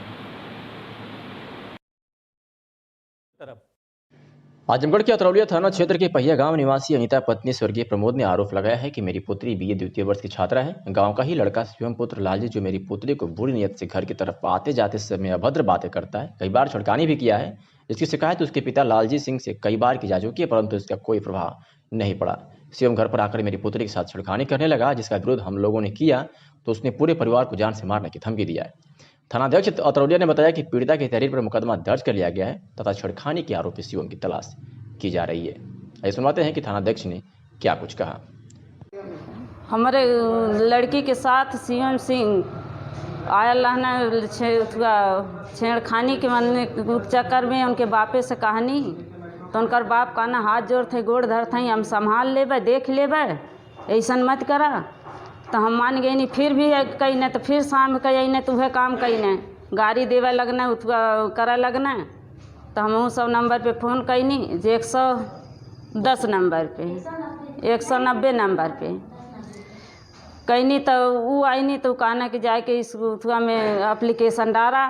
आजमगढ़ के अतरौलिया थाना क्षेत्र के पहिया गांव निवासी अनीता पत्नी स्वर्गीय प्रमोद ने आरोप लगाया है कि मेरी पुत्री बीए द्वितीय वर्ष की छात्रा है। गांव का ही लड़का शिवम पुत्र लालजी जो मेरी पुत्री को बुरी नियत से घर की तरफ आते जाते समय अभद्र बातें करता है, कई बार छिड़कानी भी किया है। इसकी शिकायत उसके पिता लालजी सिंह से कई बार की जा चुकी है, परंतु इसका कोई प्रभाव नहीं पड़ा। शिवम घर पर आकर मेरी पुत्री के साथ छिड़कानी करने लगा, जिसका विरोध हम लोगों ने किया तो उसने पूरे परिवार को जान से मारने की धमकी दिया है। थानाध्यक्ष अतरौलिया ने बताया कि पीड़िता की तहरीर पर मुकदमा दर्ज कर लिया गया है तथा छिड़खानी के आरोपी शिवम की तलाश की जा रही है। आइए सुनवाते हैं कि थानाध्यक्ष ने क्या कुछ कहा। हमारे लड़की के साथ शिवम सिंह आया रहना छेड़खानी के मन चक्कर में उनके बापे से कहानी तो उनकर बाप कहना हाथ जोड़ थे गोड़ धर थे, हम संभाल लेबै देख लेबै, ऐसा मत करा। तो हम मान गए नहीं, फिर भी कही नहीं तो फिर शाम कही नहीं तो वह काम कही नहीं, गाड़ी देवे लगना करा लगना। तो हम सब नंबर पे फ़ोन कैनी जे 110 नंबर पे 190 नंबर पे कैनी तो वो आई नहीं तो कहना कि जाके इस में एप्लीकेशन डाला।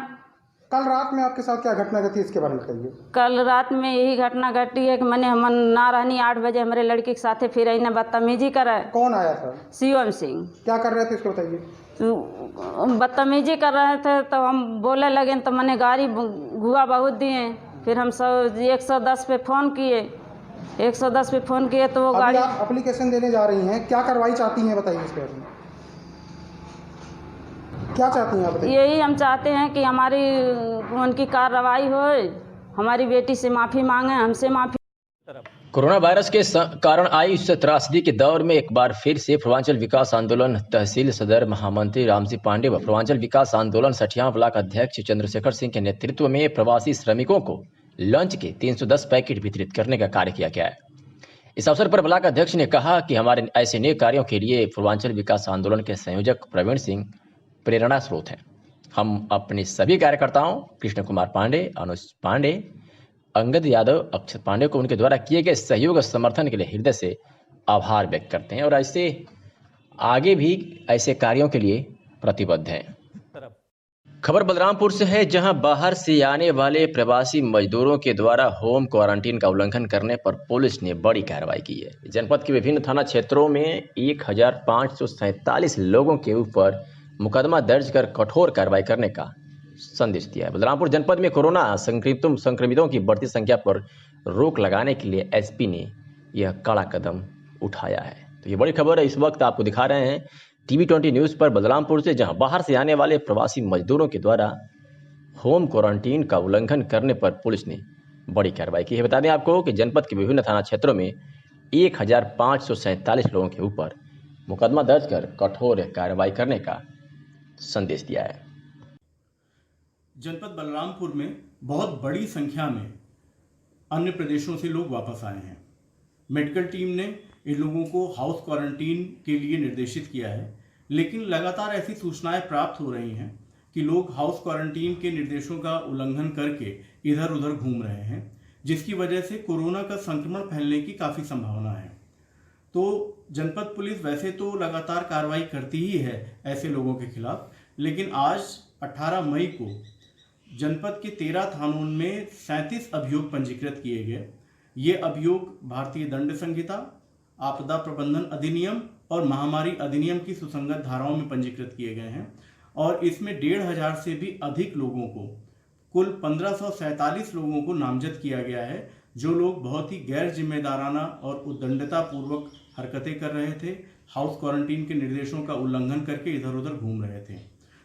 कल रात में आपके साथ क्या घटना घटी इसके बारे में बताइए। कल रात में यही घटना घटी है कि मैंने हम ना रहनी 8 बजे हमारे लड़की के साथ फिर आई ना बदतमीजी करे। कौन आया था? शिवम सिंह। क्या कर रहे थे इसको बताइए। बदतमीजी कर रहे थे तो हम बोले लगे तो मैंने गाड़ी घुआ बहुत दिए, फिर हम सब 110 पे फ़ोन किए, 110 पे फ़ोन किए तो वो गाड़ी। आप एप्लीकेशन देने जा रही हैं, क्या कार्रवाई चाहती हैं बताइए इसके बारे में, क्या चाहती हैं आप? यही हम चाहते हैं कि हमारी उनकी कार्रवाई हो, हमारी बेटी से माफ़ी मांगे, हमसे माफ़ी। कोरोना वायरस के कारण आई इस त्रासदी के दौर में एक बार फिर से पूर्वांचल विकास आंदोलन तहसील सदर महामंत्री रामजी पांडे व पूर्वांचल विकास आंदोलन सठिया ब्लॉक अध्यक्ष चंद्रशेखर सिंह के नेतृत्व में प्रवासी श्रमिकों को लंच के 310 पैकेट वितरित करने का कार्य किया गया है। इस अवसर पर ब्लॉक अध्यक्ष ने कहा कि हमारे ऐसे नेक कार्यों के लिए पूर्वांचल विकास आंदोलन के संयोजक प्रवीण सिंह प्रेरणा स्रोत हैं। हम अपने सभी कार्यकर्ताओं कृष्ण कुमार पांडे, अनुज पांडे, अंगद यादव, अक्षत पांडे को उनके द्वारा किए गए सहयोग और समर्थन के लिए हृदय से आभार व्यक्त करते हैं और ऐसे आगे भी ऐसे कार्यों के लिए प्रतिबद्ध हैं। खबर बलरामपुर से है, जहां बाहर से आने वाले प्रवासी मजदूरों के द्वारा होम क्वारंटीन का उल्लंघन करने पर पुलिस ने बड़ी कार्रवाई की है। जनपद के विभिन्न थाना क्षेत्रों में 1547 लोगों के ऊपर मुकदमा दर्ज कर कठोर कार्रवाई करने का संदेश दिया है। बलरामपुर जनपद में कोरोना संक्रमितों की बढ़ती संख्या पर रोक लगाने के लिए एसपी ने यह कड़ा कदम उठाया है। तो ये बड़ी खबर है, इस वक्त आपको दिखा रहे हैं टीवी 20 न्यूज़ पर बलरामपुर से, जहां बाहर से आने वाले प्रवासी मजदूरों के द्वारा होम क्वारंटीन का उल्लंघन करने पर पुलिस ने बड़ी कार्रवाई की है। बता दें आपको कि जनपद के विभिन्न थाना क्षेत्रों में 1547 लोगों के ऊपर मुकदमा दर्ज कर कठोर कार्रवाई करने का संदेश दिया है। जनपद बलरामपुर में बहुत बड़ी संख्या में अन्य प्रदेशों से लोग वापस आए हैं। मेडिकल टीम ने इन लोगों को हाउस क्वारंटीन के लिए निर्देशित किया है, लेकिन लगातार ऐसी सूचनाएं प्राप्त हो रही हैं कि लोग हाउस क्वारंटीन के निर्देशों का उल्लंघन करके इधर उधर घूम रहे हैं, जिसकी वजह से कोरोना का संक्रमण फैलने की काफ़ी संभावना है। तो जनपद पुलिस वैसे तो लगातार कार्रवाई करती ही है ऐसे लोगों के खिलाफ, लेकिन आज 18 मई को जनपद के 13 थानों में 37 अभियोग पंजीकृत किए गए। ये अभियोग भारतीय दंड संहिता, आपदा प्रबंधन अधिनियम और महामारी अधिनियम की सुसंगत धाराओं में पंजीकृत किए गए हैं और इसमें 1500 से भी अधिक लोगों को, कुल 1547 लोगों को नामजद किया गया है, जो लोग बहुत ही गैर जिम्मेदाराना और उद्दंडतापूर्वक हरकतें कर रहे थे, हाउस क्वारंटीन के निर्देशों का उल्लंघन करके इधर उधर घूम रहे थे।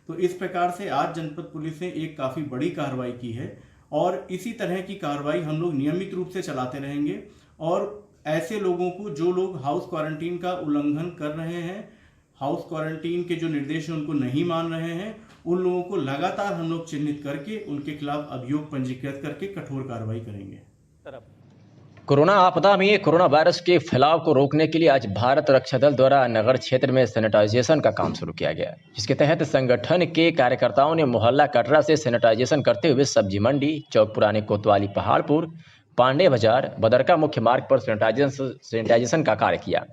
तो इस प्रकार से आज जनपद पुलिस ने एक काफ़ी बड़ी कार्रवाई की है और इसी तरह की कार्रवाई हम लोग नियमित रूप से चलाते रहेंगे और ऐसे लोगों को, जो लोग हाउस क्वारंटीन का उल्लंघन कर रहे हैं, हाउस क्वारंटीन के जो निर्देश हैं उनको नहीं मान रहे हैं, उन लोगों को लगातार हम लोग चिन्हित करके उनके खिलाफ अभियोग पंजीकृत करके कठोर कार्रवाई करेंगे। कोरोना आपदा में कोरोना वायरस के फैलाव को रोकने के लिए आज भारत रक्षा दल द्वारा नगर क्षेत्र में सैनिटाइजेशन का काम शुरू किया गया, जिसके तहत संगठन के कार्यकर्ताओं ने मोहल्ला कटरा से सैनिटाइजेशन करते हुए सब्जी मंडी, चौक पुराने कोतवाली पहाड़पुर, पांडे बाजार, बदरका मुख्य मार्ग पर सैनिटाइजेशन का कार्य किया।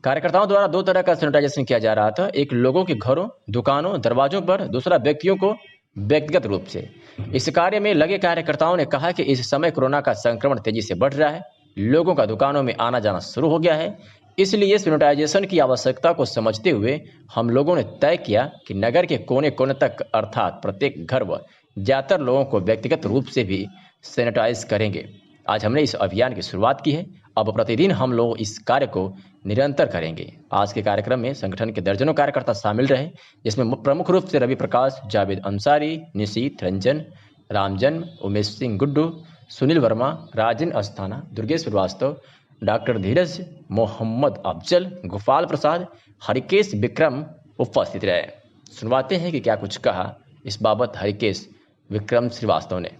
कार्यकर्ताओं द्वारा दो तरह का सैनिटाइजेशन किया जा रहा था, एक लोगों के घरों, दुकानों, दरवाजों पर, दूसरा व्यक्तियों को व्यक्तिगत रूप से। इस कार्य में लगे कार्यकर्ताओं ने कहा कि इस समय कोरोना का संक्रमण तेजी से बढ़ रहा है, लोगों का दुकानों में आना जाना शुरू हो गया है, इसलिए सैनिटाइजेशन की आवश्यकता को समझते हुए हम लोगों ने तय किया कि नगर के कोने कोने तक अर्थात प्रत्येक घर व ज्यादातर लोगों को व्यक्तिगत रूप से भी सैनिटाइज करेंगे। आज हमने इस अभियान की शुरुआत की है, अब प्रतिदिन हम लोग इस कार्य को निरंतर करेंगे। आज के कार्यक्रम में संगठन के दर्जनों कार्यकर्ता शामिल रहे, जिसमें प्रमुख रूप से रवि प्रकाश, जावेद अंसारी, निशीत रंजन, रामजन्म, उमेश सिंह गुड्डू, सुनील वर्मा, राजन अस्थाना, दुर्गेश श्रीवास्तव, डॉक्टर धीरज, मोहम्मद अफजल, गोपाल प्रसाद, हरिकेश विक्रम उपस्थित रहे। सुनवाते हैं कि क्या कुछ कहा इस बाबत हरिकेश विक्रम श्रीवास्तव ने।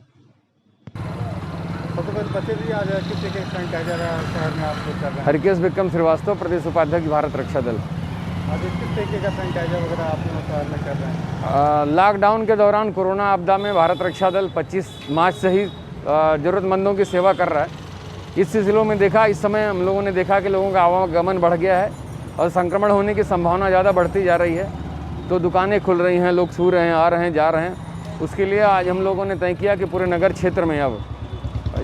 हरिकेश विक्रम श्रीवास्तव, प्रदेश उपाध्यक्ष भारत रक्षा दल। आज किस तरीके का सैनिटाइजर वगैरह आप शहर में कर रहे हैं? लॉकडाउन के दौरान कोरोना आपदा में भारत रक्षा दल 25 मार्च से ही ज़रूरतमंदों की सेवा कर रहा है। इस सिलसिले में देखा, इस समय हम लोगों ने देखा कि लोगों का आवागमन बढ़ गया है और संक्रमण होने की संभावना ज़्यादा बढ़ती जा रही है, तो दुकानें खुल रही हैं, लोग छू रहे हैं, आ रहे हैं, जा रहे हैं। उसके लिए आज हम लोगों ने तय किया कि पूरे नगर क्षेत्र में अब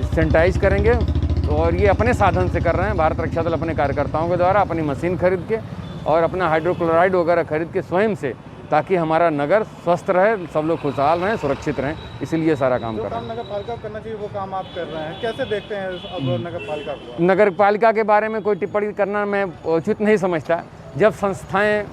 सैनिटाइज करेंगे, तो और ये अपने साधन से कर रहे हैं। भारत रक्षा दल अपने कार्यकर्ताओं के द्वारा अपनी मशीन खरीद के और अपना हाइड्रोक्लोराइड वगैरह खरीद के स्वयं से, ताकि हमारा नगर स्वस्थ रहे, सब लोग खुशहाल रहें, सुरक्षित रहें, इसीलिए सारा काम कर रहे हैं। नगर पालिका करना चाहिए वो काम आप कर रहे हैं, कैसे देखते हैं अब नगर पालिका को? नगर पालिका के बारे में कोई टिप्पणी करना मैं उचित नहीं समझता। जब संस्थाएं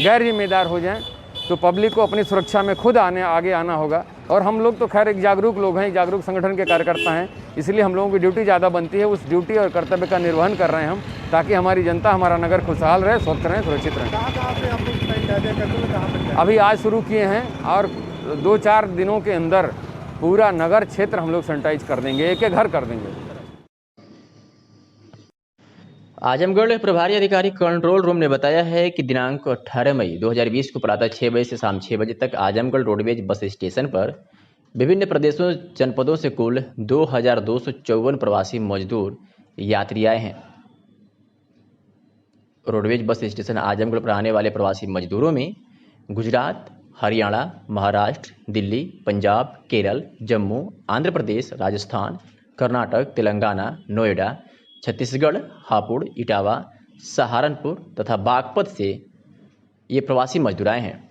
गैर जिम्मेदार हो जाएं तो पब्लिक को अपनी सुरक्षा में खुद आगे आना होगा, और हम लोग तो खैर एक जागरूक लोग हैं, जागरूक संगठन के कार्यकर्ता हैं, इसलिए हम लोगों की ड्यूटी ज़्यादा बनती है। उस ड्यूटी और कर्तव्य का निर्वहन कर रहे हैं हम, ताकि हमारी जनता, हमारा नगर खुशहाल रहे, स्वस्थ रहे, सुरक्षित रहे। कहाँ से आप लोग सैनिटाइजर करते हैं, कहाँ पे? अभी आज शुरू किए हैं और 2-4 दिनों के अंदर पूरा नगर क्षेत्र हम लोग सैनिटाइज कर देंगे, एक एक घर कर देंगे। आजमगढ़ प्रभारी अधिकारी कंट्रोल रूम ने बताया है कि दिनांक 18 मई 2020 को प्रातः 6 बजे से शाम 6 बजे तक आजमगढ़ रोडवेज बस स्टेशन पर विभिन्न प्रदेशों जनपदों से कुल 2254 प्रवासी मजदूर यात्री आए हैं। रोडवेज बस स्टेशन आजमगढ़ पर आने वाले प्रवासी मजदूरों में गुजरात, हरियाणा, महाराष्ट्र, दिल्ली, पंजाब, केरल, जम्मू, आंध्र प्रदेश, राजस्थान, कर्नाटक, तेलंगाना, नोएडा, छत्तीसगढ़, हापुड़, इटावा, सहारनपुर तथा बागपत से ये प्रवासी मजदूर आए हैं।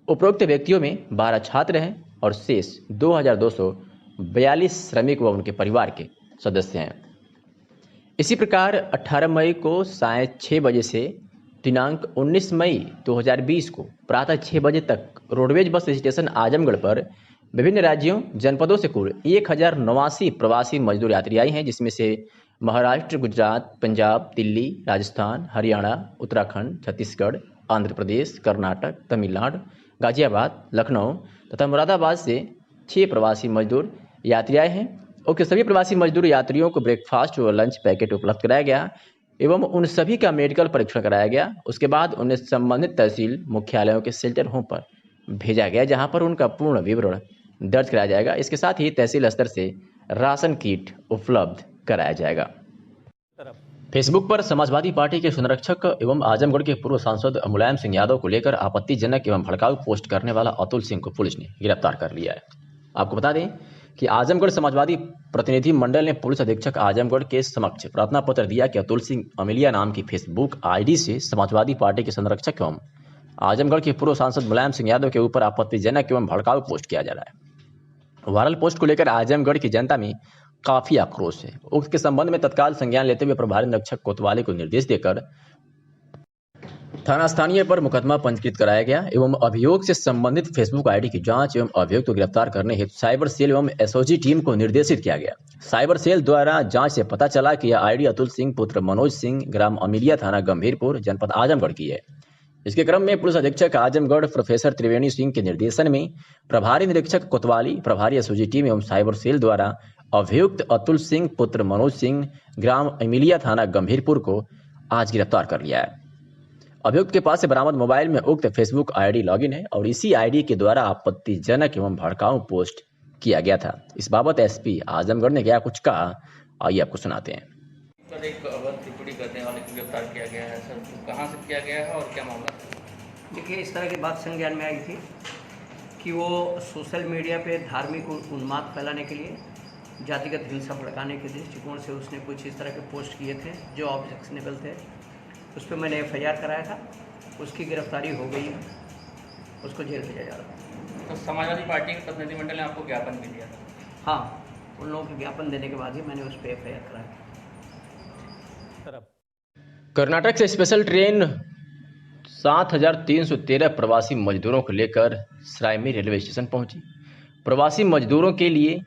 उपरोक्त व्यक्तियों में 12 छात्र हैं और शेष 2242 श्रमिक व उनके परिवार के सदस्य हैं। इसी प्रकार 18 मई को साय 6 बजे से दिनांक 19 मई 2020 को प्रातः 6 बजे तक रोडवेज बस स्टेशन आजमगढ़ पर विभिन्न राज्यों जनपदों से कुल 1089 प्रवासी मजदूर यात्री आई हैं, जिसमें से महाराष्ट्र, गुजरात, पंजाब, दिल्ली, राजस्थान, हरियाणा, उत्तराखंड, छत्तीसगढ़, आंध्र प्रदेश, कर्नाटक, तमिलनाडु, गाजियाबाद, लखनऊ तथा मुरादाबाद से 6 प्रवासी मजदूर यात्री आए हैं। और सभी प्रवासी मजदूर यात्रियों को ब्रेकफास्ट व लंच पैकेट उपलब्ध कराया गया एवं उन सभी का मेडिकल परीक्षण कराया गया। उसके बाद उन्हें संबंधित तहसील मुख्यालयों के शेल्टर होम पर भेजा गया, जहां पर उनका पूर्ण विवरण दर्ज कराया जाएगा। इसके साथ ही तहसील स्तर से राशन किट उपलब्ध कराया जाएगा। फेसबुक पर समाजवादी पार्टी के संरक्षक एवं आजमगढ़ के पूर्व सांसद मुलायम सिंह यादव को लेकर आपत्तिजनक एवं भड़काऊ पोस्ट करने वाला अतुल सिंह को पुलिस ने गिरफ्तार कर लिया है। आपको बता दें कि आजमगढ़ समाजवादी प्रतिनिधि मंडल ने पुलिस अधीक्षक आजमगढ़ के समक्ष प्रार्थना पत्र दिया कि अतुल सिंह अमिलिया नाम की फेसबुक आईडी से समाजवादी पार्टी के संरक्षक एवं आजमगढ़ के पूर्व सांसद मुलायम सिंह यादव के ऊपर आपत्तिजनक एवं भड़काऊ पोस्ट किया जा रहा है। वायरल पोस्ट को लेकर आजमगढ़ की जनता में काफी आक्रोश है। उक्त के संबंध में तत्काल संज्ञान लेते हुए प्रभारी निरीक्षक कोतवाली को निर्देश देकर थाना स्थानीय पर मुकदमा पंजीकृत कराया गया एवं अभियोग से संबंधित फेसबुक आईडी की जांच एवं अभियुक्त को गिरफ्तार करने हेतु साइबर सेल एवं एसओजी टीम को निर्देशित किया गया। साइबर सेल द्वारा जांच से पता चला कि यह आईडी अतुल सिंह पुत्र मनोज सिंह ग्राम अमीलिया थाना गंभीरपुर जनपद आजमगढ़ की है। इसके क्रम में पुलिस अधीक्षक आजमगढ़ प्रोफेसर त्रिवेणी सिंह के निर्देशन में प्रभारी निरीक्षक कोतवाली, प्रभारी एसओजी टीम एवं साइबर सेल द्वारा अभियुक्त अतुल सिंह पुत्र मनोज सिंह ग्राम अमीलिया थाना गंभीरपुर को आज गिरफ्तार कर लिया है। अभियुक्त के पास से बरामद मोबाइल में उक्त फेसबुक आईडी लॉगिन है और इसी आईडी के द्वारा आपत्तिजनक एवं भड़काऊ पोस्ट किया गया था। इस बाबत एसपी आजमगढ़ ने क्या कुछ कहा, आइए आपको सुनाते हैं। सर, एक अवैध टिप्पणी करने वाले को गिरफ्तार किया गया है सर, कहाँ से किया गया है और क्या मामला? देखिए, इस तरह की बात संज्ञान में आई थी कि वो सोशल मीडिया पे धार्मिक उन्माद फैलाने के लिए, जातिगत हिंसा भड़काने के दृष्टिकोण से उसने कुछ इस तरह के पोस्ट किए थे जो ऑब्जेक्शनेबल थे। उस पर मैंने FIR कराया था, उसकी गिरफ्तारी हो गई है, उसको जेल भेजा जा रहा है। तो समाजवादी पार्टी के प्रतिनिधिमंडल ने आपको ज्ञापन भी दिया था? हाँ, उन लोगों को ज्ञापन देने के बाद ही मैंने उस पर FIR कराया। कर्नाटक से स्पेशल ट्रेन 7,313 प्रवासी मजदूरों को लेकर सरायमीर रेलवे स्टेशन पहुंची। प्रवासी मजदूरों के लिए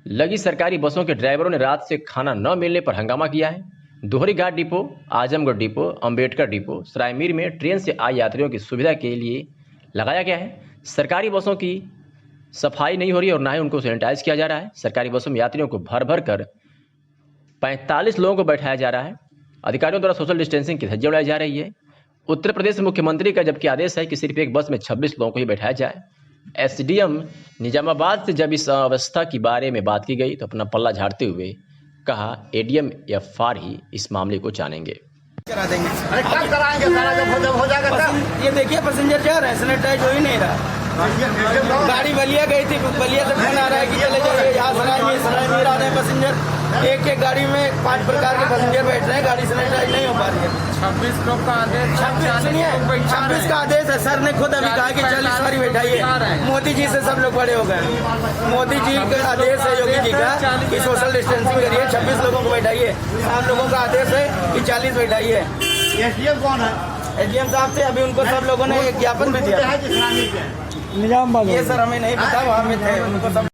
लगी सरकारी बसों के ड्राइवरों ने रात से खाना न मिलने पर हंगामा किया है। Dohrighat depot, Azamgarh depot, Ambedkar depot, Sarai Mir में ट्रेन से आए यात्रियों की सुविधा के लिए लगाया गया है। सरकारी बसों की सफाई नहीं हो रही और ना ही उनको सैनिटाइज किया जा रहा है। सरकारी बसों में यात्रियों को भर भर कर 45 लोगों को बैठाया जा रहा है। अधिकारियों द्वारा सोशल डिस्टेंसिंग की धज्जियां उड़ाई जा रही है। उत्तर प्रदेश मुख्यमंत्री का जबकि आदेश है कि सिर्फ एक बस में 26 लोगों को ही बैठाया जाए। SDM निजामाबाद से जब इस अवस्था के बारे में बात की गई तो अपना पल्ला झाड़ते हुए कहा ADM FR ही इस मामले को जानेंगे। करा देंगे। अरे कब कराएंगे? सारा जब हो जाएगा तब। ये देखिए, पैसेंजर जा रहा है, सैनिटाइज हो ही नहीं रहा। गाड़ी बलिया गई थी, बलिया से फोन आ रहा है कि चले जाइए यहाँ सरायमीर आ रहे हैं पैसेंजर। एक गाड़ी में 5 प्रकार के पैसेंजर बैठ रहे हैं, गाड़ी सैनिटाइज नहीं हो पा रही है। 26 लोग का आदेश, 26 का आदेश है। सर ने खुद अभी कहा कि 40 बारी बैठाइए। मोदी जी से सब लोग बड़े हो गए। मोदी जी का आदेश है, योगी जी का, कि सोशल डिस्टेंसिंग करिए, 26 लोगों को बैठाइए। हम लोगों का आदेश है कि 40 बैठाइए। SDM कौन है? SDM साहब थे, अभी उनको सब लोगों ने ज्ञापन भी दिया। ये सर हमें नहीं पता, वहाँ में थे, उनको सब